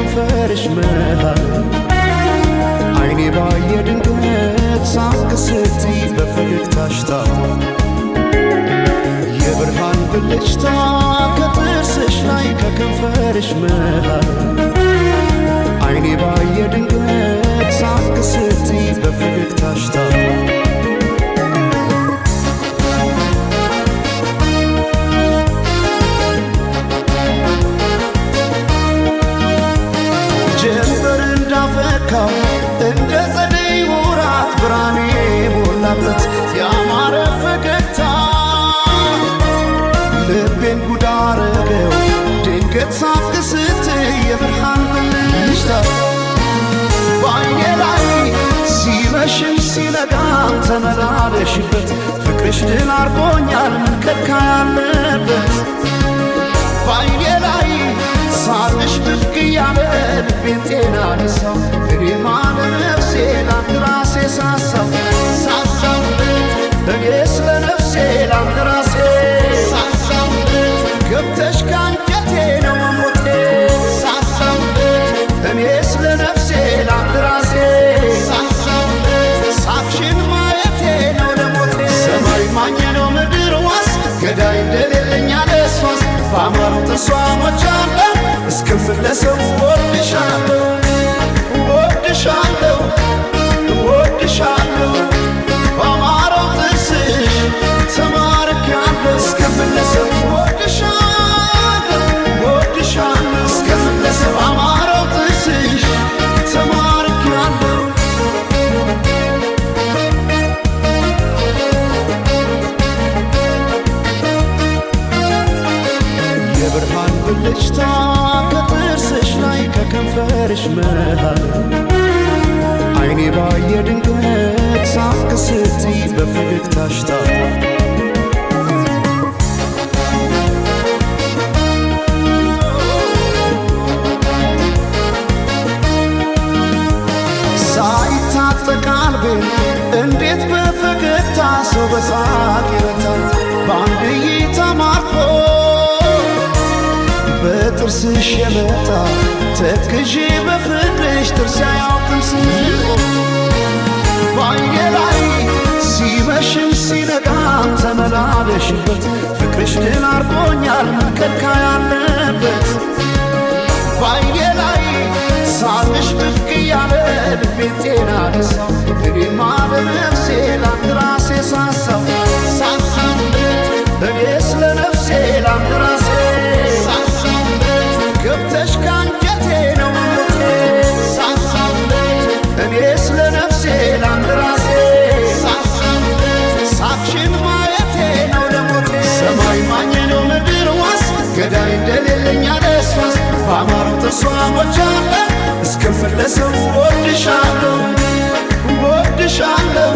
ከከንፈርሽ መሃል አይኔ ባየ ድንገት ሳቅ ስትይ በፈገግታሽ ታሟል የብርሃን ብልጭታ ከጥርስሽ ላይ ከከንፈርሽ መሃል አይኔ ባየ ድንገት ሳቅ ስትይ በፈገግታሽ ታሟል ጀንበር እንዳፈካው እንደ ጸደይ ወራት ብርሃኔ ሞላበት ያማረ ፈገግታ ልቤን ጉድ አረገው ድንገት ሳቅ ስትይ የብርሃን ብልጭታ በዓይኔ ላይ ሲመሽም ሲነጋም ተመላለሽበት ፍቅርሽ ድል አርጎኛል ምን ከልካይ አለበት በዓይኔ ላይ ሳቅሽ ብቅ እያለ ልቤን ጤና ነሳው እኔማ ለነፍሴ ላንድ ራሴ ሳሳው እኔ ስለ ነፍሴ ላንድ ራሴ ሳሳው ገብተሽ ካንጀቴ ነው መሞቴ ሳሳው እኔ ስለ ነፍሴ ላንድ ራሴ ሳሳው ሳቅሽን ማየቴ ነው ለሞቴ ሰማይ ማኘ ነው ምድር ዋስ ገዳይ እንደሌለኝ አለሷስ በአማረው ተስዋሞች አለ እስክመለሰው ወድሻለሁ ወድሻለሁ ወድሻለሁ በአማረው ጥርስሽ ተማርኬያለሁ እስክመለሰው ወድሻለሁ ወድሻለሁ እስክመለሰው በአማረው ጥርስሽ ተማርኬያለሁ የብርሃን ብልጭታ ከጥርስሽ ላይ ከከንፈርሽ መሃል አይኔ ባየ ድንገት ሳቅ ስትይ በፈገግታሽ ታሟል ሳይታጠቅ ቀልቤን እንዴት በፈገግታ ሰው በሳቅ ይረታል በአንድ እይታ ማርኮ በጥርስሽ የመጣ ተክዤ በፍቅርሽ ጥርስ አያውቅም ስንቆ በዓይኔ ላይ ሲመሽም ሲነጋም ተመላለሽበት ፍቅርሽ ድል አርጎኛል ምን ከልካይ አለበት በዓይኔ ላይ ሳቅሽ ብቅ እያለ ልቤን ጤና ነሳው እኔማ ለነፍሴ ላንድ ራሴ ሳሳው እኔ ስለ ነፍሴ ላንድ ራሴ ገብተሽ ካንጀቴ ነው መሞቴ እኔ ስለ ነፍሴ ላንድ ራሴ ሳቅሽን ማየቴ ነው ለሞቴ ሰማይ ማኘ ነው ምድር ዋስ ገዳይ እንደሌለኝ አለሷስ በአማረው ተስዋሞች አለ እስክመለሰው ወድሻለሁ ወድሻለሁ